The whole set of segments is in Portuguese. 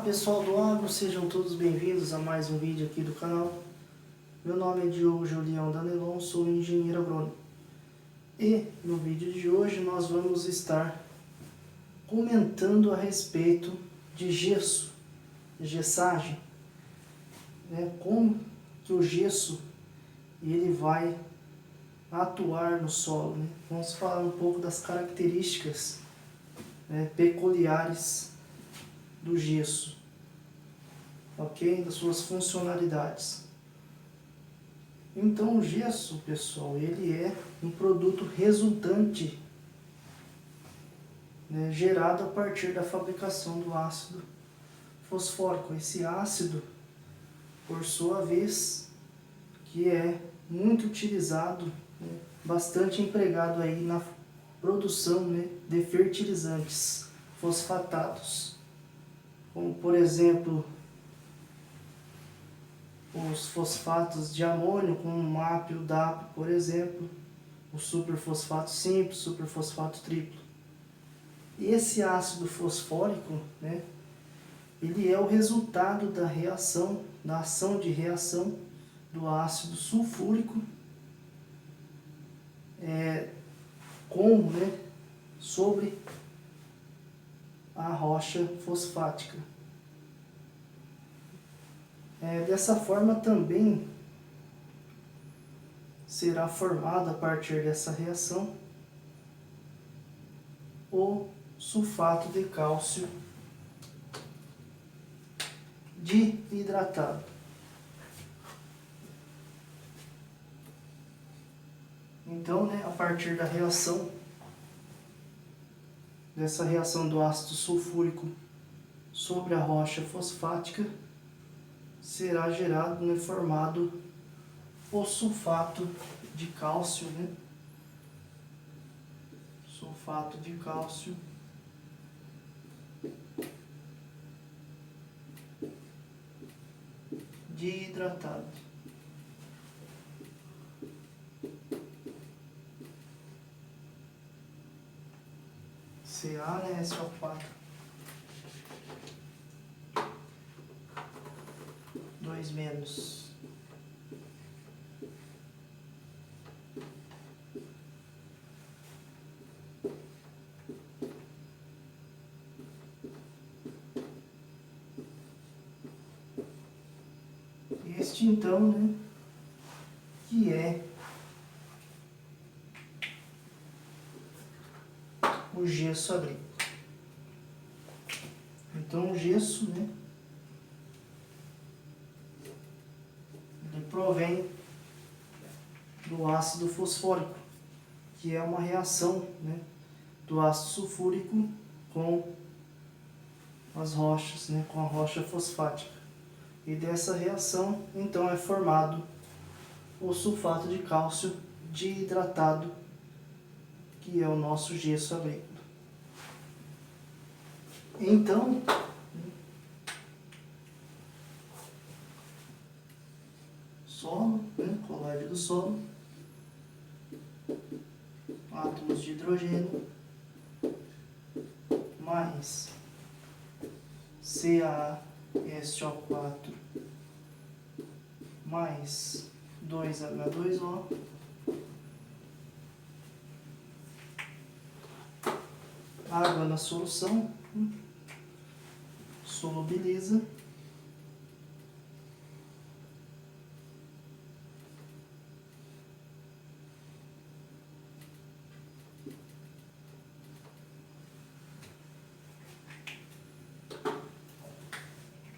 pessoal do agro, sejam todos bem-vindos a mais um vídeo aqui do canal. Meu nome é Diogo Julião Danelon, sou engenheiro agrônomo. E no vídeo de hoje nós vamos estar comentando a respeito de gesso, gessagem, como que o gesso ele vai atuar no solo. Vamos falar um pouco das características peculiares do gesso, ok? Das suas funcionalidades. Então o gesso, pessoal, ele é um produto resultante, gerado a partir da fabricação do ácido fosfórico. Esse ácido, por sua vez, que é muito utilizado, bastante empregado aí na produção de fertilizantes fosfatados, como por exemplo os fosfatos de amônio, como o MAP e o DAP, por exemplo, o superfosfato simples, superfosfato triplo. E esse ácido fosfórico, ele é o resultado da reação, da ação de reação do ácido sulfúrico sobre a rocha fosfática. Dessa forma também será formado a partir dessa reação o sulfato de cálcio dihidratado. Então, a partir da reação, dessa reação do ácido sulfúrico sobre a rocha fosfática, será gerado, formado o sulfato de cálcio, sulfato de cálcio dihidratado. CaSO4, 2 menos. Este então, que é o gesso agrícola. Então o gesso, ele provém do ácido fosfórico, que é uma reação, do ácido sulfúrico com as rochas, com a rocha fosfática. E dessa reação, então, é formado o sulfato de cálcio dihidratado, que é o nosso gesso agrícola. Então, solo, colagem do solo, átomos de hidrogênio, mais CaSO4, mais 2H2O, água na solução, solubiliza,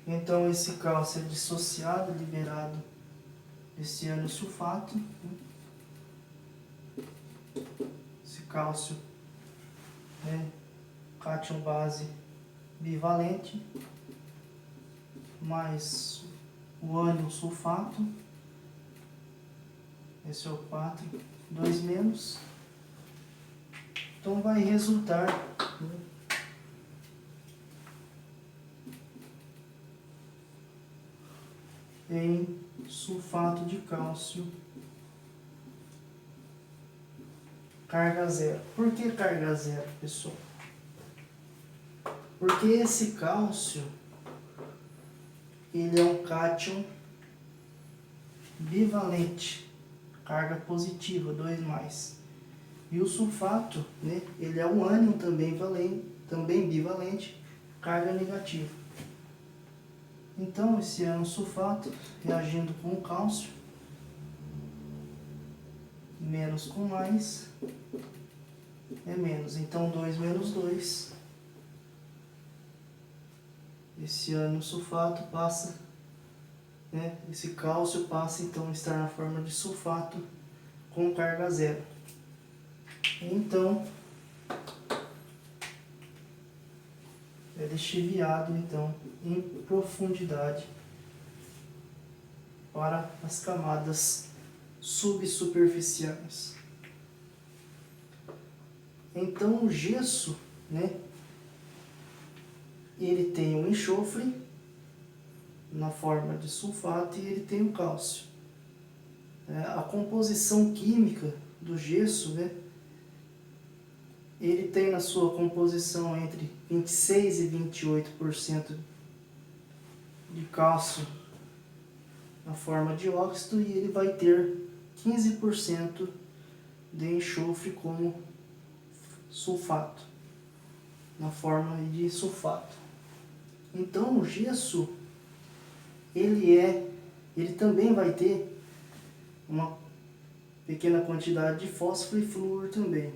então esse cálcio é dissociado, liberado esse ionosulfato, esse cálcio cátion base bivalente, mais o ânion sulfato, esse é o 4, 2 menos. Então vai resultar em sulfato de cálcio carga zero. Por que carga zero, pessoal? Porque esse cálcio ele é um cátion bivalente, carga positiva, 2+. E o sulfato, né, ele é um ânion também bivalente, carga negativa. Então, esse ânion sulfato, reagindo com o cálcio, menos com mais, é menos. Então, 2 menos 2. Esse ânion sulfato passa, né, esse cálcio passa então a estar na forma de sulfato com carga zero. Então, é lixiviado então em profundidade para as camadas subsuperficiais. Então o gesso, né, ele tem o enxofre na forma de sulfato e ele tem o cálcio. A composição química do gesso, né, ele tem na sua composição entre 26% e 28% de cálcio na forma de óxido, e ele vai ter 15% de enxofre como sulfato, na forma de sulfato. Então o gesso, ele também vai ter uma pequena quantidade de fósforo e flúor também.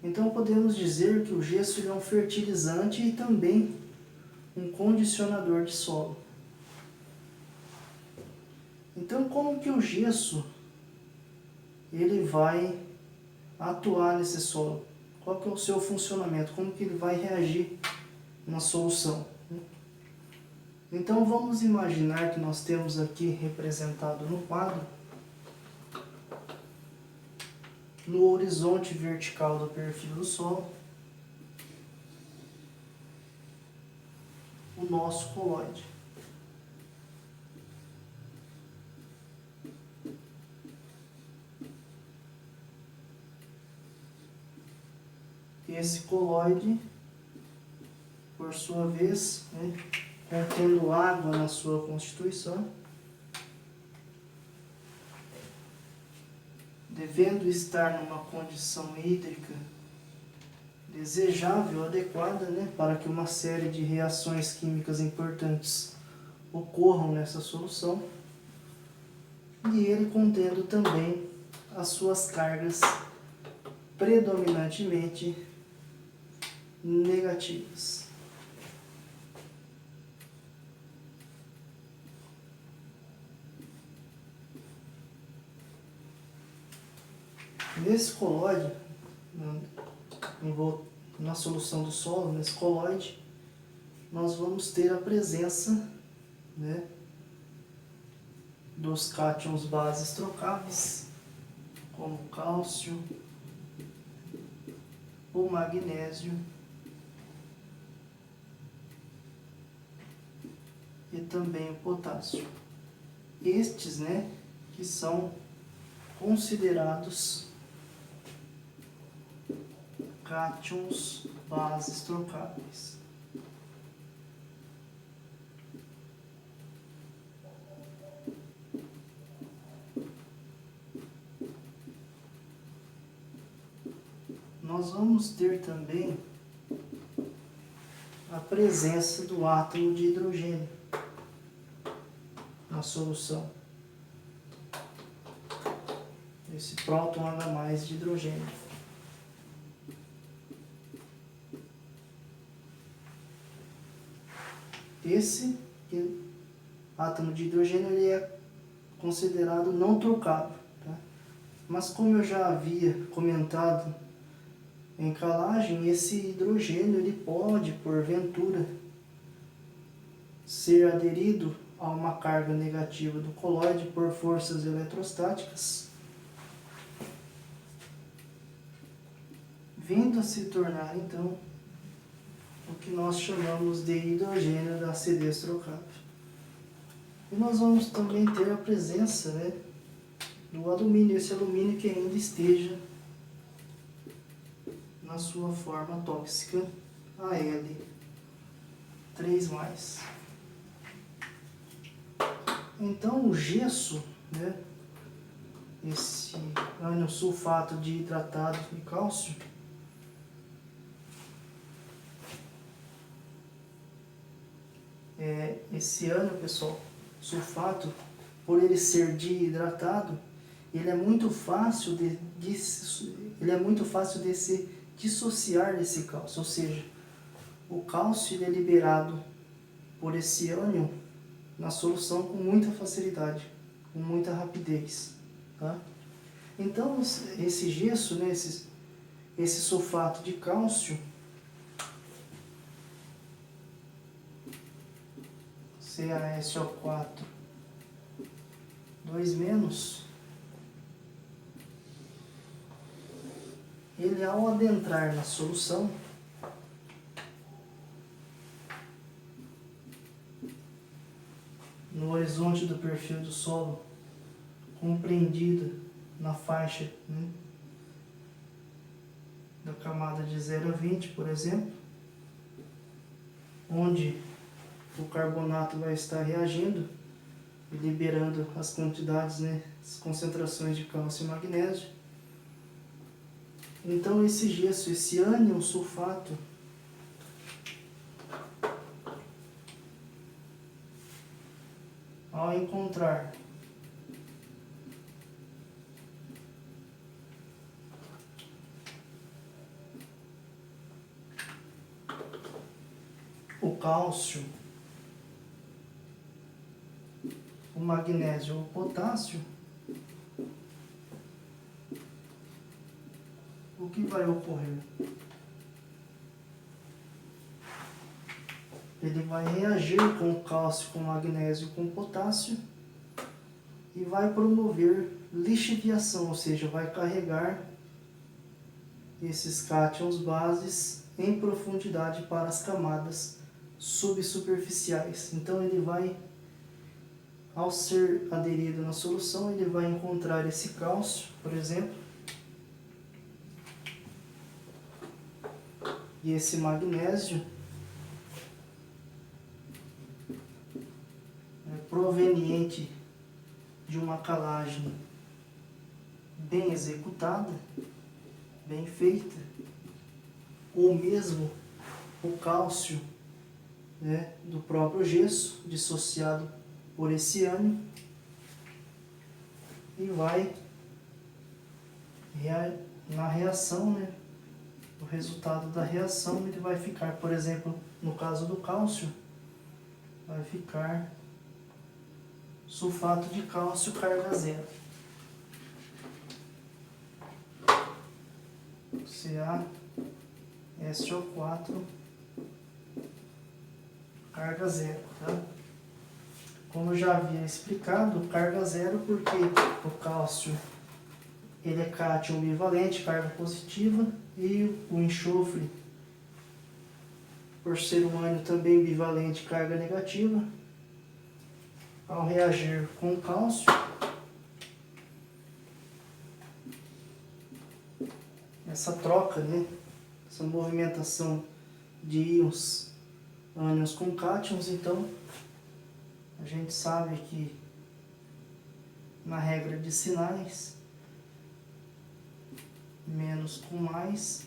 Então podemos dizer que o gesso é um fertilizante e também um condicionador de solo. Então como que o gesso ele vai atuar nesse solo? Qual que é o seu funcionamento? Como que ele vai reagir na solução? Então vamos imaginar que nós temos aqui representado no quadro, no horizonte vertical do perfil do solo, o nosso colóide. Esse colóide, por sua vez, né, contendo água na sua constituição, devendo estar numa condição hídrica desejável, adequada, né, para que uma série de reações químicas importantes ocorram nessa solução, e ele contendo também as suas cargas predominantemente negativas. Nesse colóide, na solução do solo, nesse colóide, nós vamos ter a presença, né, dos cátions bases trocáveis, como o cálcio, o magnésio e também o potássio. Estes, né, que são considerados cátions bases trocáveis. Nós vamos ter também a presença do átomo de hidrogênio na solução. Esse próton H+ de hidrogênio. Esse átomo de hidrogênio ele é considerado não trocável, tá? Mas como eu já havia comentado em calagem, esse hidrogênio ele pode, porventura, ser aderido a uma carga negativa do colóide por forças eletrostáticas, vindo a se tornar então o que nós chamamos de hidrogênio da acidez trocável. E nós vamos também ter a presença, né, do alumínio, esse alumínio que ainda esteja na sua forma tóxica, Al3+. Então o gesso, né, esse ânion sulfato de hidratado de cálcio, esse ânion, pessoal, sulfato, por ele ser dihidratado, ele é muito fácil de se dissociar desse cálcio, ou seja, o cálcio ele é liberado por esse ânion na solução com muita facilidade, com muita rapidez, tá? Então esse gesso, né, esse sulfato de cálcio, CaSO4 2-, ele ao adentrar na solução, no horizonte do perfil do solo, compreendida na faixa, né, da camada de 0 a 20, por exemplo, onde o carbonato vai estar reagindo e liberando as quantidades, né, as concentrações de cálcio e magnésio. Então esse gesso, esse ânion sulfato, ao encontrar o cálcio, o magnésio ou o potássio, o que vai ocorrer? Ele vai reagir com o cálcio, com o magnésio, com o potássio e vai promover lixiviação, ou seja, vai carregar esses cátions bases em profundidade para as camadas subsuperficiais. Então ele vai, ao ser aderido na solução, ele vai encontrar esse cálcio, por exemplo, e esse magnésio, proveniente de uma calagem bem executada, bem feita, ou mesmo o cálcio, né, do próprio gesso, dissociado por esse ânion, e vai na reação, né, o resultado da reação ele vai ficar, por exemplo, no caso do cálcio, vai ficar sulfato de cálcio carga zero, CaSO4 carga zero, tá? Como eu já havia explicado, carga zero porque o cálcio ele é cátion bivalente, carga positiva, e o enxofre, por ser um ânion também bivalente, carga negativa. Ao reagir com o cálcio, essa troca, né, essa movimentação de íons ânions com cátions, então a gente sabe que na regra de sinais, menos com mais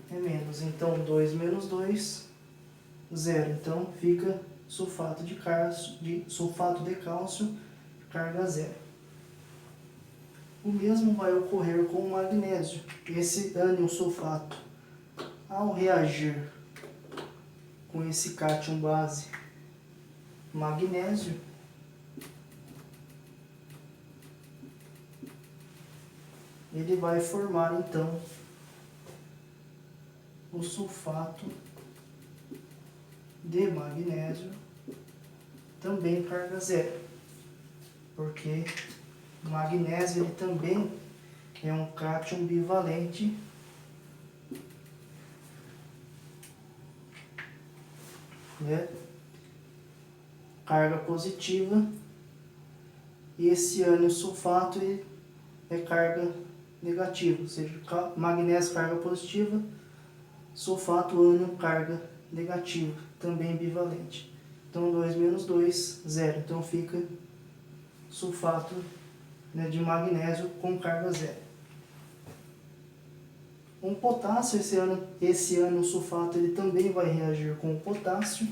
é menos. Então 2 menos 2, 0. Então fica sulfato de cálcio, carga zero. O mesmo vai ocorrer com o magnésio. Esse ânion sulfato, ao reagir com esse cátion base magnésio, ele vai formar então o sulfato de magnésio, também carga zero, porque o magnésio ele também é um cátion bivalente, né? Carga positiva, e esse ânion sulfato é carga negativa, ou seja, magnésio carga positiva, sulfato ânion carga negativa, também bivalente. Então 2 menos 2, 0. Então fica sulfato, né, de magnésio com carga zero. O potássio, esse ano o sulfato ele também vai reagir com o potássio.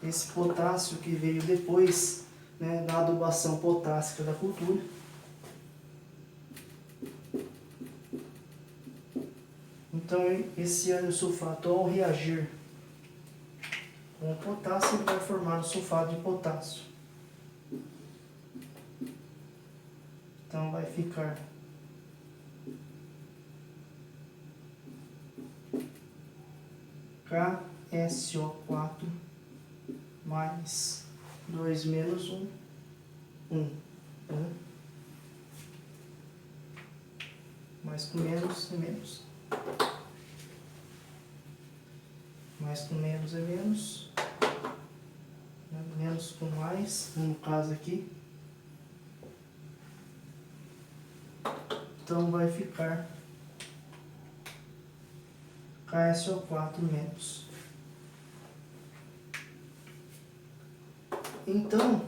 Esse potássio que veio depois, né, da adubação potássica da cultura. Então esse ano o sulfato, ao reagir com o potássio, ele vai formar o sulfato de potássio. Então vai ficar KSO4 mais 2 menos 1, 1. Né? Mais com menos é menos. Mais com menos é menos. Né? Menos com mais, no caso aqui. Então vai ficar KSO4 menos. Então,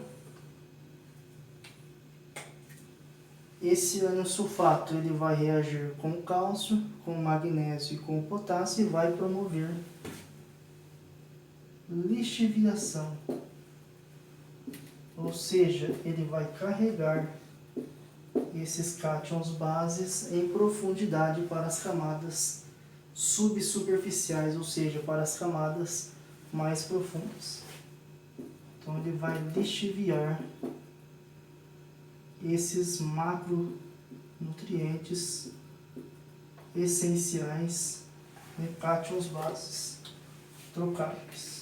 esse iodo-sulfato ele vai reagir com o cálcio, com o magnésio e com o potássio e vai promover lixiviação. Ou seja, ele vai carregar esses cátions bases em profundidade para as camadas subsuperficiais, ou seja, para as camadas mais profundas. Então ele vai lixiviar esses macronutrientes essenciais, né, cátions bases trocáveis.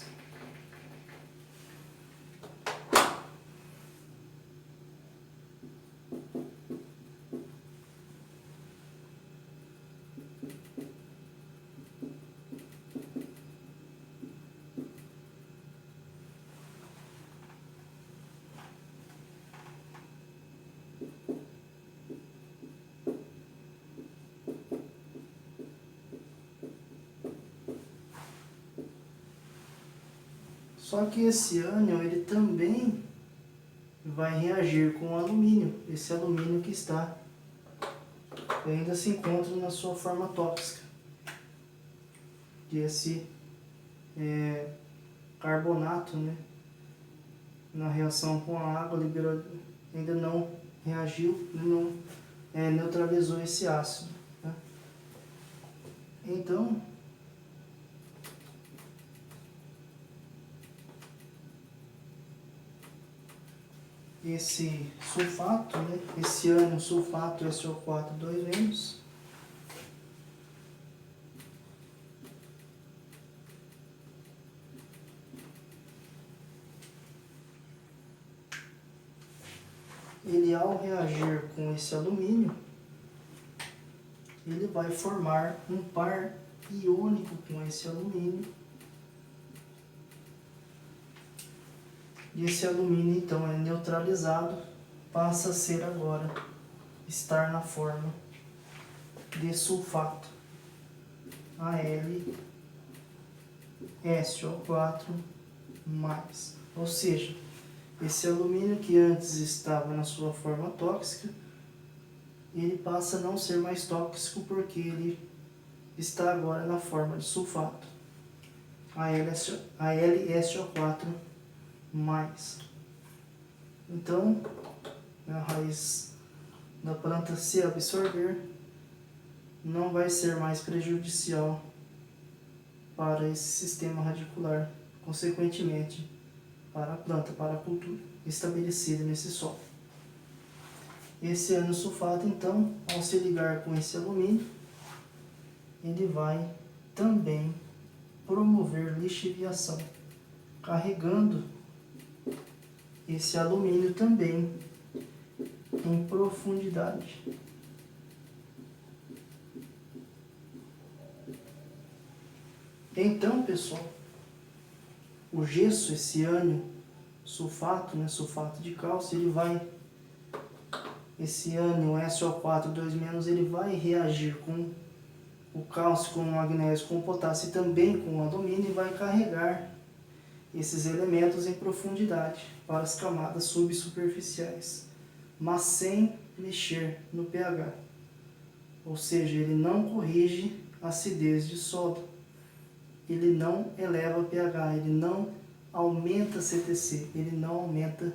Só que esse ânion ele também vai reagir com o alumínio, esse alumínio que ainda se encontra na sua forma tóxica, que esse carbonato, né, na reação com a água ainda não reagiu, não neutralizou esse ácido, né? Então esse sulfato, né, esse ânion sulfato SO4 2-, ele ao reagir com esse alumínio, ele vai formar um par iônico com esse alumínio. E esse alumínio então é neutralizado, passa a ser agora, estar na forma de sulfato AlSO4+. Ou seja, esse alumínio que antes estava na sua forma tóxica, ele passa a não ser mais tóxico porque ele está agora na forma de sulfato AlSO4+. Então, a raiz da planta se absorver não vai ser mais prejudicial para esse sistema radicular, consequentemente para a planta, para a cultura estabelecida nesse solo. Esse iodo-sulfato, então, ao se ligar com esse alumínio, ele vai também promover lixiviação, carregando esse alumínio também em profundidade. Então, pessoal, o gesso, esse ânion sulfato, né, sulfato de cálcio, esse ânion SO4 2-, ele vai reagir com o cálcio, com o magnésio, com o potássio e também com o alumínio e vai carregar esses elementos em profundidade para as camadas subsuperficiais, mas sem mexer no pH. Ou seja, ele não corrige a acidez de solo, ele não eleva o pH, ele não aumenta CTC, ele não aumenta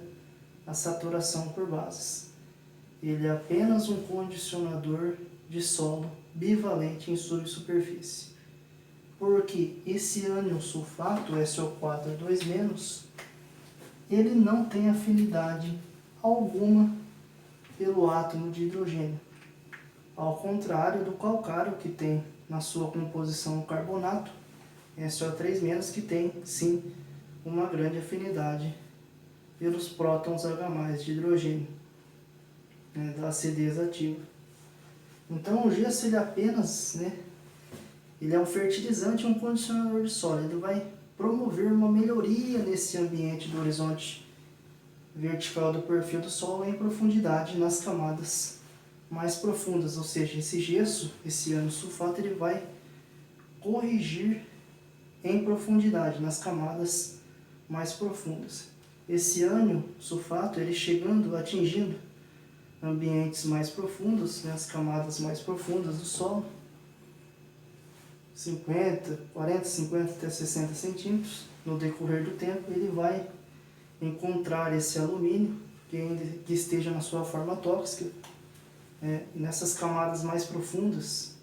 a saturação por bases. Ele é apenas um condicionador de solo bivalente em subsuperfície. Porque esse ânion sulfato, SO4 2-, ele não tem afinidade alguma pelo átomo de hidrogênio. Ao contrário do calcário, que tem na sua composição o carbonato, SO3-, que tem sim uma grande afinidade pelos prótons H+ de hidrogênio, né, da acidez ativa. Então o gesso ele apenas, ele é um fertilizante e um condicionador de solo. Ele vai promover uma melhoria nesse ambiente do horizonte vertical do perfil do solo em profundidade nas camadas mais profundas. Ou seja, esse gesso, esse ânion sulfato, ele vai corrigir em profundidade nas camadas mais profundas. Esse ânion sulfato, ele chegando, atingindo ambientes mais profundos, as camadas mais profundas do solo, 40, 50 até 60 centímetros, no decorrer do tempo, ele vai encontrar esse alumínio, que esteja na sua forma tóxica. Nessas camadas mais profundas,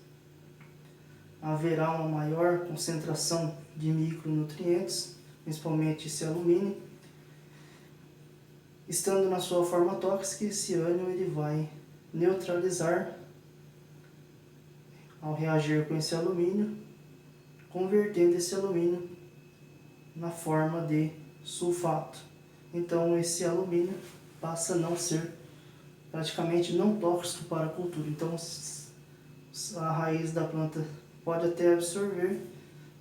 haverá uma maior concentração de micronutrientes, principalmente esse alumínio. Estando na sua forma tóxica, esse ânion ele vai neutralizar ao reagir com esse alumínio, convertendo esse alumínio na forma de sulfato. Então esse alumínio passa a não ser praticamente não tóxico para a cultura. Então a raiz da planta pode até absorver,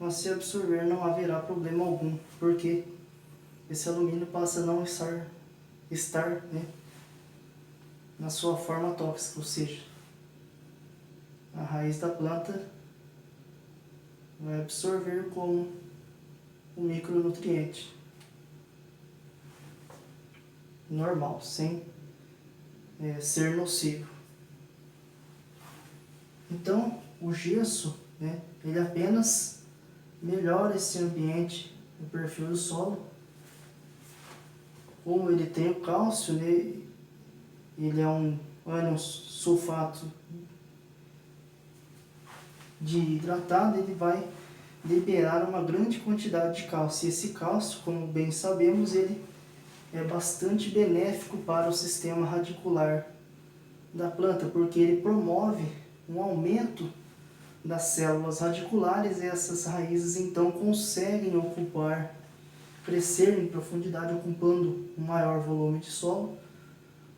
mas se absorver não haverá problema algum, porque esse alumínio passa a não estar na sua forma tóxica, ou seja, a raiz da planta vai absorver como um micronutriente normal, sem ser nocivo. Então, o gesso, ele apenas melhora esse ambiente no perfil do solo. Como ele tem o cálcio, ele é um ânion sulfato de hidratado, ele vai liberar uma grande quantidade de cálcio. E esse cálcio, como bem sabemos, ele é bastante benéfico para o sistema radicular da planta, porque ele promove um aumento das células radiculares, e essas raízes então conseguem crescer em profundidade, ocupando um maior volume de solo,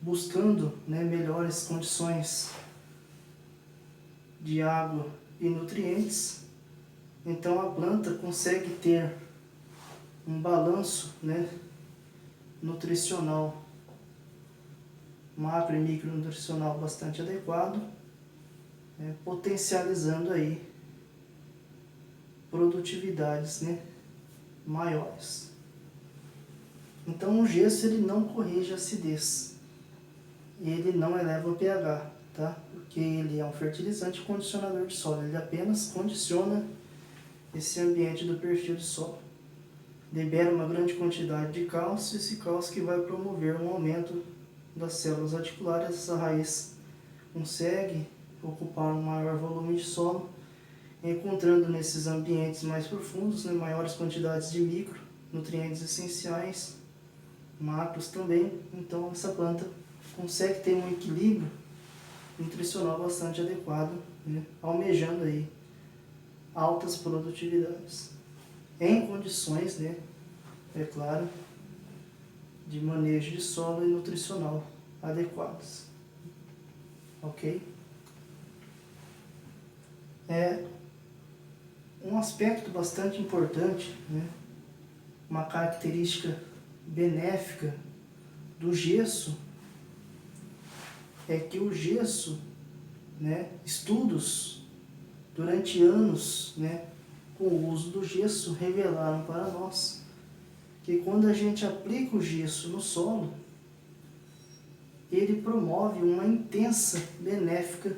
buscando melhores condições de água e nutrientes. Então a planta consegue ter um balanço nutricional, macro e micronutricional bastante adequado, potencializando aí produtividades maiores. Então o gesso ele não corrige a acidez, ele não eleva o pH, tá? Porque ele é um fertilizante e condicionador de solo, ele apenas condiciona esse ambiente do perfil de solo. Libera uma grande quantidade de cálcio, esse cálcio que vai promover um aumento das células radiculares. Essa raiz consegue ocupar um maior volume de solo, encontrando nesses ambientes mais profundos maiores quantidades de micronutrientes essenciais, macros também. Então essa planta consegue ter um equilíbrio nutricional bastante adequado, almejando aí altas produtividades, em condições, é claro, de manejo de solo e nutricional adequadas. Ok? Um aspecto bastante importante, uma característica benéfica do gesso, é que o gesso, estudos durante anos, com o uso do gesso, revelaram para nós que quando a gente aplica o gesso no solo, ele promove uma intensa, benéfica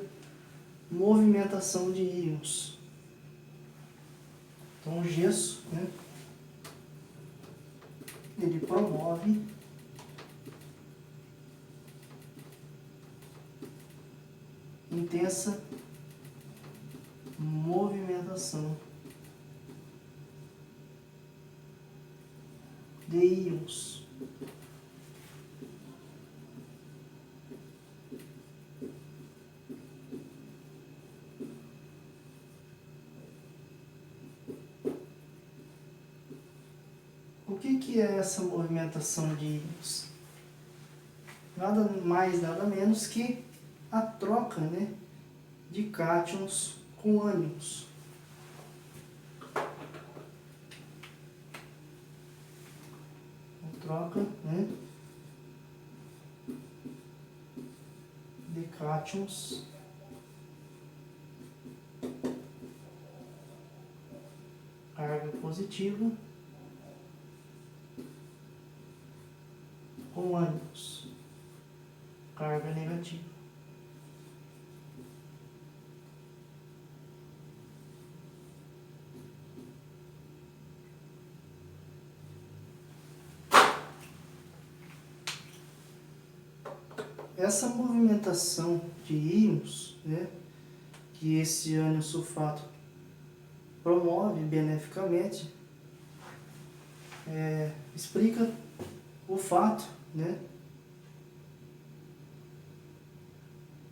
movimentação de íons. Então o gesso, né, ele promove intensa movimentação de íons. O que é essa movimentação de íons? Nada mais, nada menos que a troca, né, de cátions com ânions. A troca, né, de cátions carga positiva com ânions carga negativa. Essa movimentação de íons, né, que esse ânion sulfato promove beneficamente, explica o fato, né,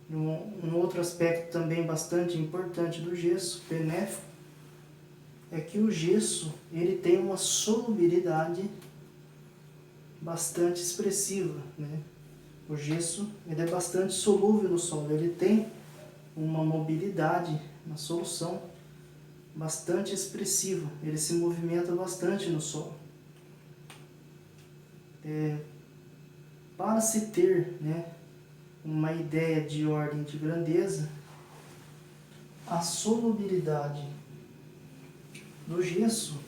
um outro aspecto também bastante importante do gesso, benéfico, é que o gesso ele tem uma solubilidade bastante expressiva, né? O gesso ele é bastante solúvel no solo, ele tem uma mobilidade na solução bastante expressiva, ele se movimenta bastante no solo. Para se ter, né, uma ideia de ordem de grandeza, a solubilidade do gesso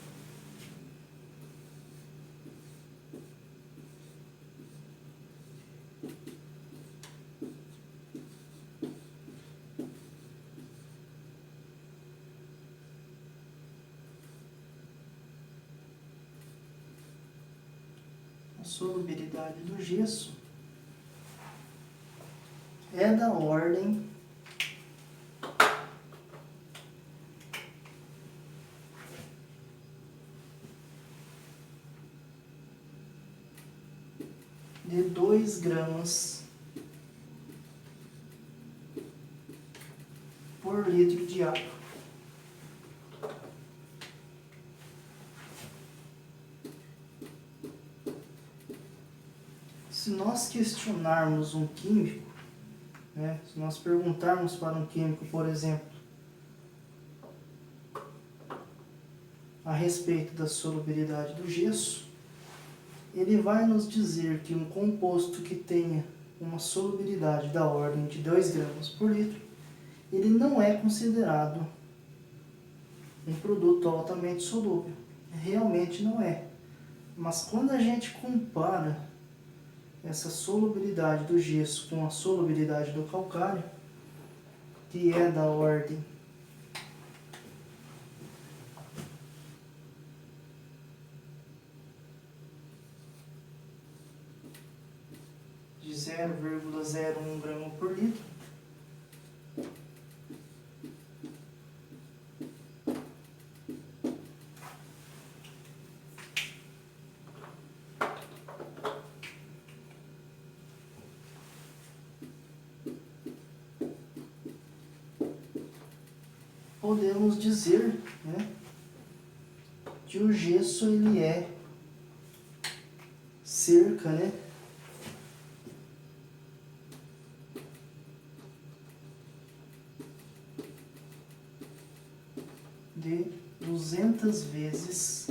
é da ordem de 2 gramas por litro de água. Se nós questionarmos um químico, né, se nós perguntarmos para um químico, por exemplo, a respeito da solubilidade do gesso, ele vai nos dizer que um composto que tenha uma solubilidade da ordem de 2 gramas por litro, ele não é considerado um produto altamente solúvel. Realmente não é. Mas quando a gente compara essa solubilidade do gesso com a solubilidade do calcário, que é da ordem de 0,01 grama por litro, podemos dizer, né, que o gesso ele é cerca, né, de 200 vezes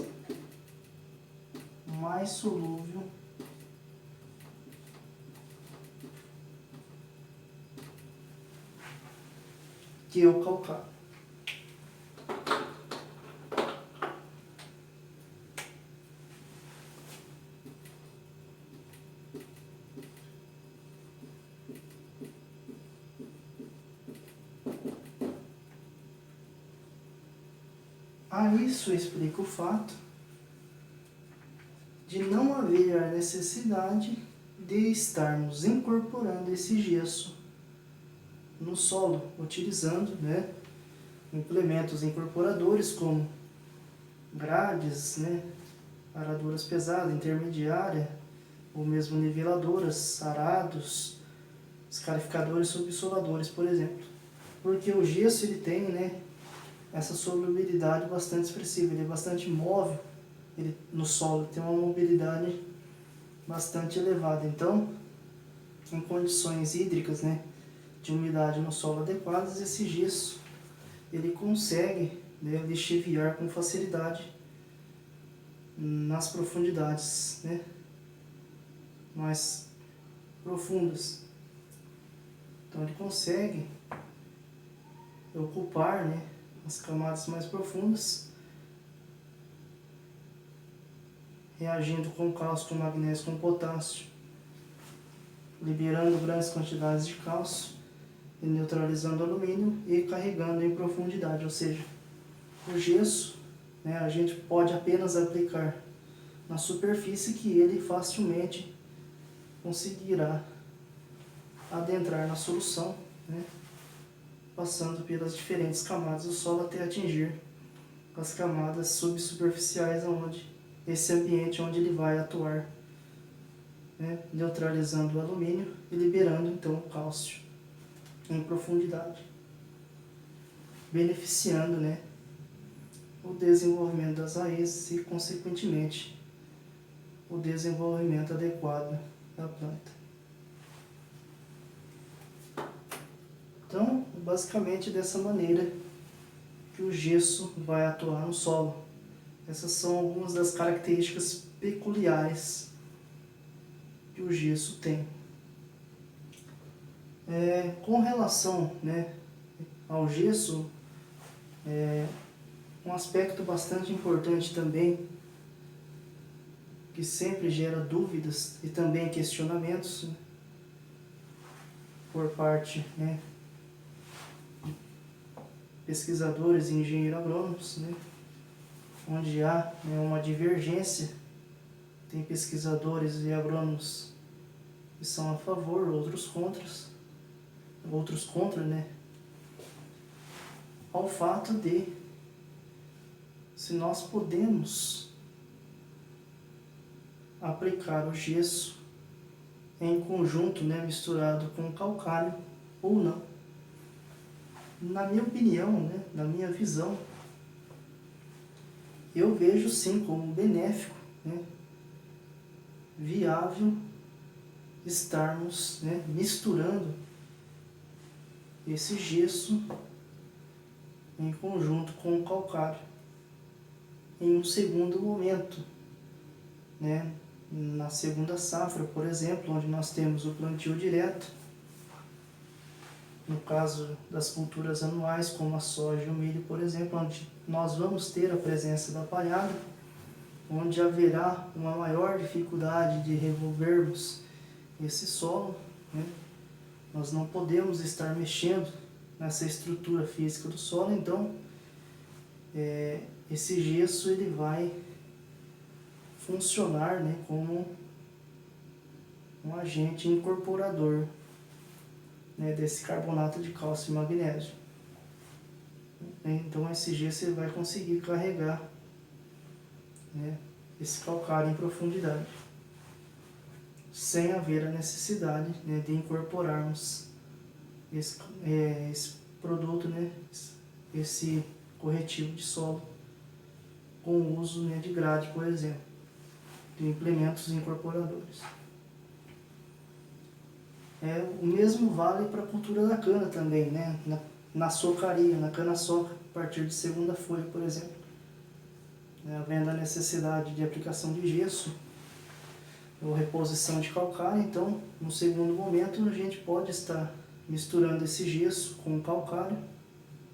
mais solúvel que o calcário. A isso explica o fato de não haver a necessidade de estarmos incorporando esse gesso no solo, utilizando, né, implementos incorporadores como grades, né, aradoras pesadas, intermediária, ou mesmo niveladoras, arados, escarificadores subsoladores, por exemplo. Porque o gesso ele tem, né, essa solubilidade bastante expressiva, ele é bastante móvel, ele, no solo tem uma mobilidade bastante elevada. Então, em condições hídricas, né, de umidade no solo adequadas, esse gesso ele consegue, né, lixiviar com facilidade nas profundidades, né, mais profundas. Então ele consegue ocupar, né, as camadas mais profundas, reagindo com cálcio, com magnésio, com potássio, liberando grandes quantidades de cálcio e neutralizando alumínio e carregando em profundidade. Ou seja, o gesso, né, a gente pode apenas aplicar na superfície que ele facilmente conseguirá adentrar na solução, né, passando pelas diferentes camadas do solo até atingir as camadas subsuperficiais, onde esse ambiente onde ele vai atuar, né, neutralizando o alumínio e liberando então o cálcio em profundidade, beneficiando, né, o desenvolvimento das raízes e, consequentemente, o desenvolvimento adequado da planta. Então, basicamente dessa maneira que o gesso vai atuar no solo. Essas são algumas das características peculiares que o gesso tem. Com relação, né, ao gesso, um aspecto bastante importante também, que sempre gera dúvidas e também questionamentos, né, por parte, né, de pesquisadores e engenheiros agrônomos, né, onde há, né, uma divergência. Tem pesquisadores e agrônomos que são a favor, outros contra, né, ao fato de, se nós podemos aplicar o gesso em conjunto, né, misturado com calcário ou não. Na minha opinião, né, na minha visão, eu vejo sim como benéfico, né, viável estarmos, né, misturando esse gesso em conjunto com o calcário em um segundo momento, né, na segunda safra, por exemplo, onde nós temos o plantio direto, no caso das culturas anuais, como a soja e o milho, por exemplo, onde nós vamos ter a presença da palhada, onde haverá uma maior dificuldade de revolvermos esse solo, né? Nós não podemos estar mexendo nessa estrutura física do solo, então esse gesso ele vai funcionar, né, como um agente incorporador, né, desse carbonato de cálcio e magnésio. Então esse gesso ele vai conseguir carregar, né, esse calcário em profundidade, sem haver a necessidade, né, de incorporarmos esse produto, né, esse corretivo de solo, com o uso, né, de grade, por exemplo, de implementos incorporadores. O mesmo vale para a cultura da cana também, né, na socaria, na cana-soca, a partir de segunda folha, por exemplo. Havendo a necessidade de aplicação de gesso ou reposição de calcário, então, no segundo momento, a gente pode estar misturando esse gesso com o calcário,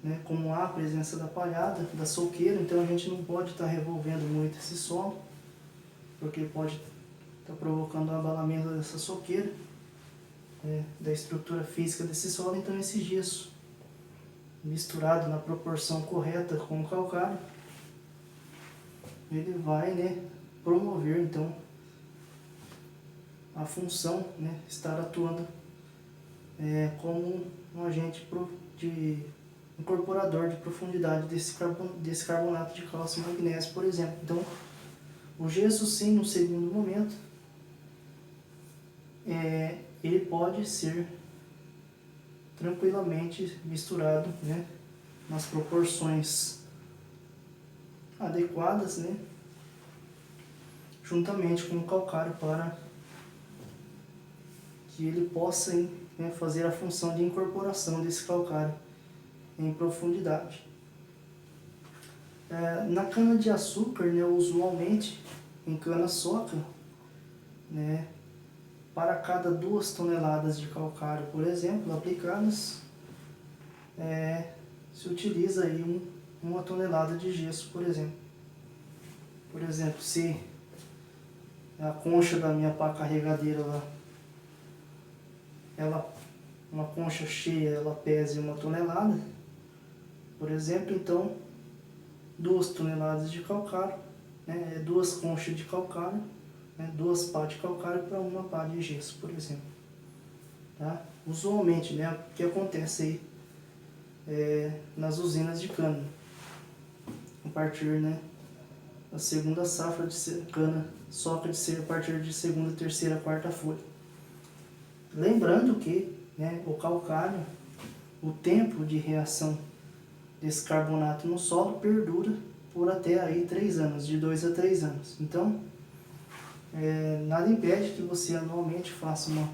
né, como há a presença da palhada, da soqueira, então a gente não pode estar revolvendo muito esse solo, porque pode estar provocando o abalamento dessa soqueira, da estrutura física desse solo. Então esse gesso misturado na proporção correta com o calcário ele vai, né, promover então a função, né, estar atuando como um agente de incorporador de profundidade desse carbonato de cálcio e magnésio, por exemplo. Então, o gesso, sim, no segundo momento, ele pode ser tranquilamente misturado, né, nas proporções adequadas, né, juntamente com o calcário, para que ele possa, né, fazer a função de incorporação desse calcário em profundidade. Na cana-de-açúcar, né, usualmente, em cana-soca, né, para cada 2 toneladas de calcário, por exemplo, aplicadas, se utiliza aí 1 tonelada de gesso, por exemplo. Por exemplo, se a concha da minha pá carregadeira, uma concha cheia, ela pese 1 tonelada, por exemplo, então 2 toneladas de calcário, né, 2 conchas de calcário, né, 2 pá de calcário para 1 pá de gesso, por exemplo. Tá? Usualmente, né, o que acontece aí nas usinas de cana, a partir, né, da segunda safra de cana, soca de ser a partir de segunda, terceira, quarta folha. Lembrando que, né, o calcário, o tempo de reação desse carbonato no solo perdura por até aí 3 anos, de 2 a 3 anos. Então, nada impede que você anualmente faça uma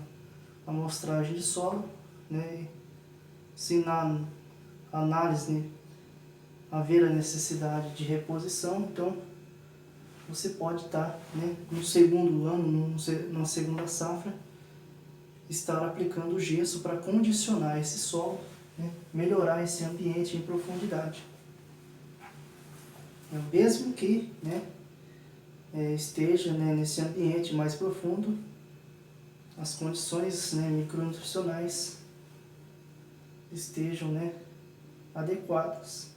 amostragem de solo, né, se na análise, né, haver a necessidade de reposição, então você pode estar, né, no segundo ano, na segunda safra, estar aplicando gesso para condicionar esse solo, né, melhorar esse ambiente em profundidade. Mesmo que, né, esteja, né, nesse ambiente mais profundo, as condições, né, micronutricionais estejam, né, adequadas.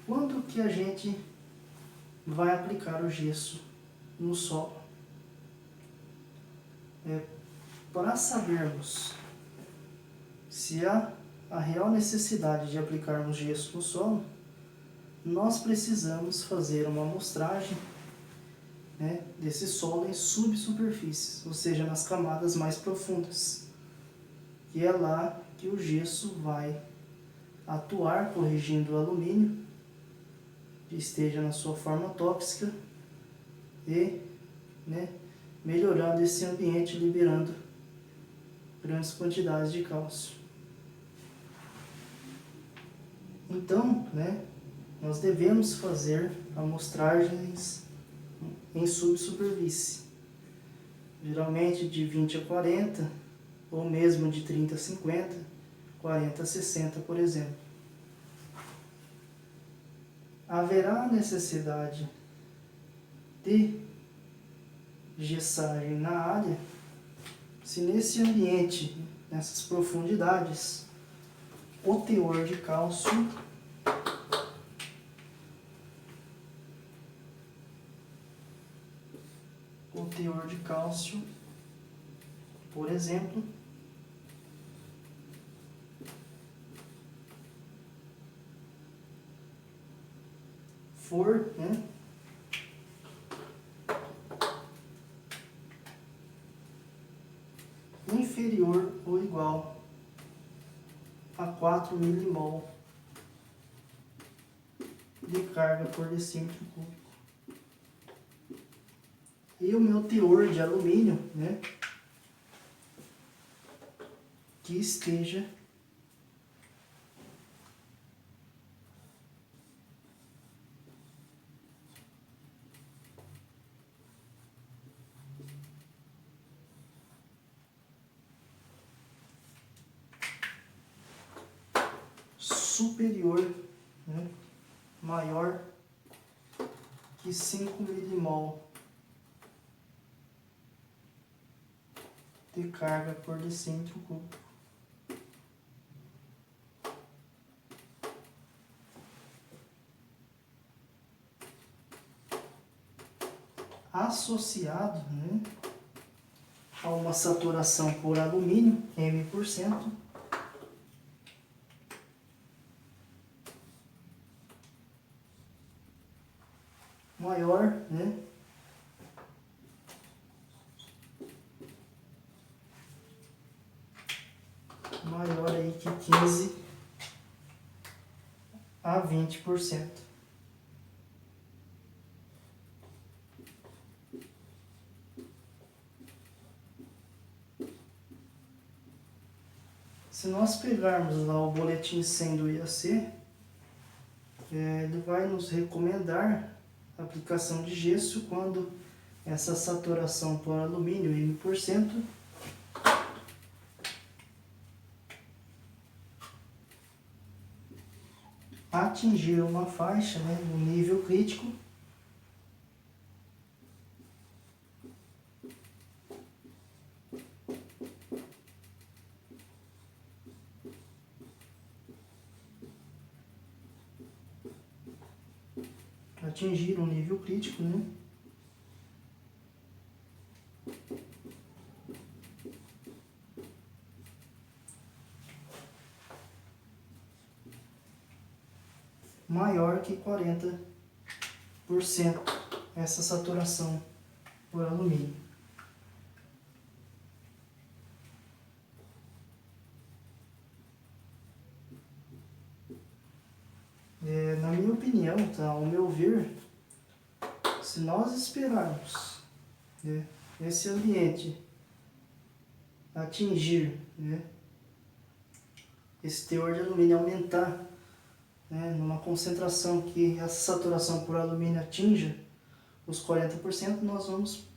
Quando que a gente vai aplicar o gesso no solo? Para sabermos se há a real necessidade de aplicarmos gesso no solo, nós precisamos fazer uma amostragem, né, desse solo em subsuperfícies, ou seja, nas camadas mais profundas, que é lá que o gesso vai atuar corrigindo o alumínio que esteja na sua forma tóxica e, né, melhorando esse ambiente, liberando grandes quantidades de cálcio. Então, né, nós devemos fazer amostragens em subsuperfície, geralmente de 20 a 40, ou mesmo de 30 a 50, 40 a 60, por exemplo. Haverá necessidade de gessagem na área se nesse ambiente, nessas profundidades, o teor de cálcio por exemplo, for, né, inferior ou igual a 4 milimol de carga por decímetro cúbico. E o meu teor de alumínio, né, que esteja superior, né, maior que 5 milimol de carga por decímetro cúbico. associado, né, a uma saturação por alumínio, M%, maior, né, maior aí que 15 a 20%. Se nós pegarmos lá o boletim 100 do IAC, ele vai nos recomendar a aplicação de gesso quando essa saturação por alumínio, M%, atingir uma faixa, né, um nível crítico, atingir um nível crítico, né, maior que 40% essa saturação por alumínio. Na minha opinião, tá, ao meu ver, se nós esperarmos, né, esse ambiente atingir, né, esse teor de alumínio aumentar, né, numa concentração que essa saturação por alumínio atinja os 40%, nós vamos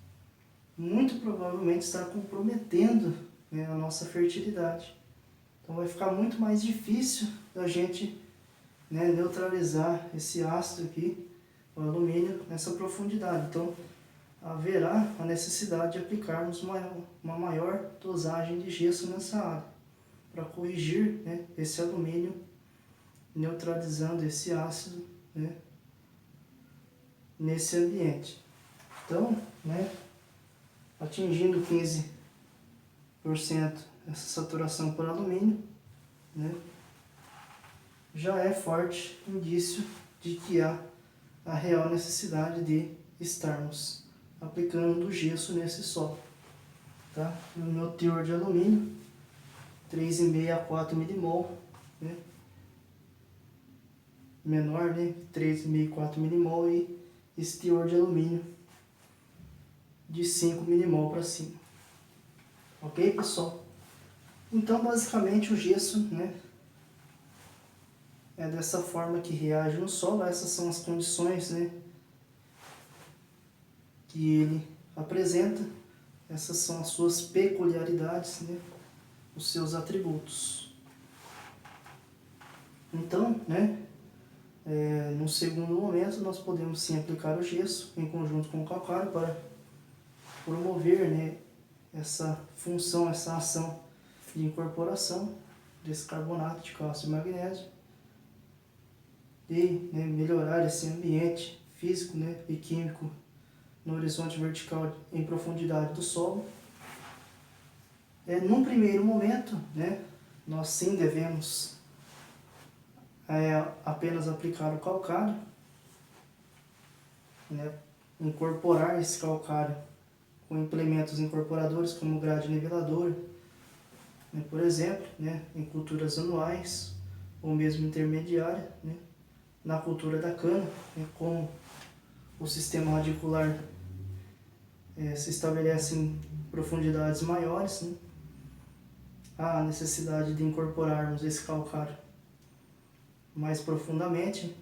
muito provavelmente estar comprometendo, né, a nossa fertilidade. Então vai ficar muito mais difícil da gente, né, neutralizar esse ácido aqui, o alumínio, nessa profundidade. Então haverá a necessidade de aplicarmos uma maior dosagem de gesso nessa área, para corrigir, né, esse alumínio, neutralizando esse ácido, né, nesse ambiente. Então, né, atingindo 15% essa saturação por alumínio, né, já é forte indício de que há a real necessidade de estarmos aplicando o gesso nesse solo. Tá? No meu teor de alumínio, 3,5 a 4 milimol, né? Menor, né? 3,5 a 4 milimol, e esse teor de alumínio de 5 milimol para cima. Ok, pessoal? Então, basicamente, o gesso, né, é dessa forma que reage no solo. Essas são as condições, né, que ele apresenta. Essas são as suas peculiaridades, né, os seus atributos. Então, né, no segundo momento, nós podemos sim aplicar o gesso em conjunto com o calcário para promover, né, essa função, essa ação de incorporação desse carbonato de cálcio e magnésio, e, né, melhorar esse ambiente físico, né, e químico no horizonte vertical em profundidade do solo. Num primeiro momento, né, nós sim devemos apenas aplicar o calcário, né, incorporar esse calcário com implementos incorporadores como grade niveladora, né, por exemplo, né, em culturas anuais ou mesmo intermediária, né, na cultura da cana, né, como o sistema radicular se estabelece em profundidades maiores, né, há a necessidade de incorporarmos esse calcário mais profundamente,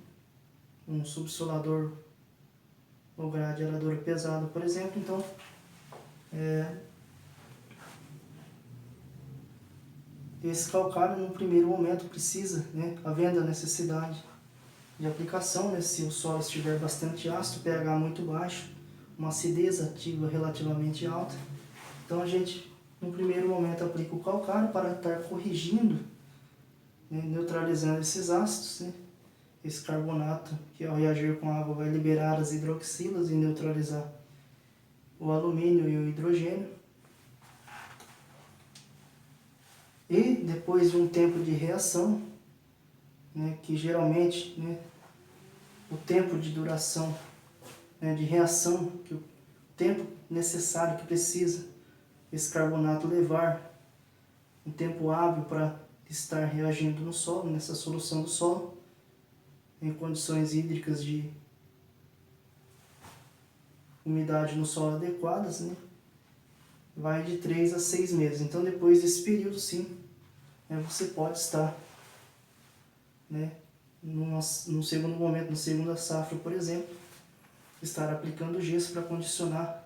um subsolador ou grade aradora pesada, por exemplo. Então, esse calcário, no primeiro momento, precisa, né, havendo a necessidade de aplicação, né, se o solo estiver bastante ácido, pH muito baixo, uma acidez ativa relativamente alta. Então a gente, no primeiro momento, aplica o calcário para estar corrigindo, né, neutralizando esses ácidos, né, esse carbonato que ao reagir com a água vai liberar as hidroxilas e neutralizar o alumínio e o hidrogênio. E depois de um tempo de reação, né, que geralmente, né, o tempo de duração, né, de reação, que o tempo necessário que precisa esse carbonato levar, um tempo hábil para estar reagindo no solo, nessa solução do solo, em condições hídricas de umidade no solo adequadas, né, vai de 3 a 6 meses. Então depois desse período, sim, né, você pode estar, né, num segundo momento, na segunda safra, por exemplo, estar aplicando gesso para condicionar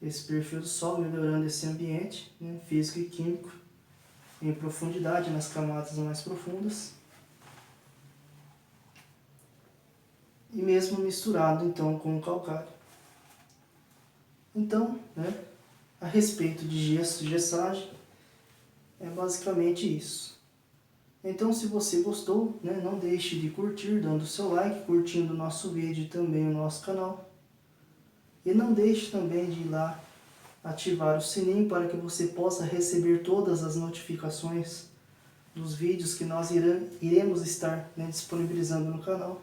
esse perfil do solo, melhorando esse ambiente, né, físico e químico em profundidade, nas camadas mais profundas, e mesmo misturado então com o calcário. Então, né, a respeito de gesso e gessagem, é basicamente isso. Então, se você gostou, né, não deixe de curtir, dando o seu like, curtindo o nosso vídeo e também o nosso canal. E não deixe também de ir lá ativar o sininho para que você possa receber todas as notificações dos vídeos que nós iremos estar, né, disponibilizando no canal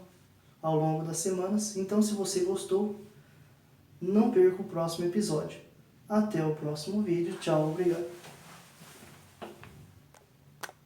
ao longo das semanas. Então, se você gostou, não perca o próximo episódio. Até o próximo vídeo. Tchau, obrigado.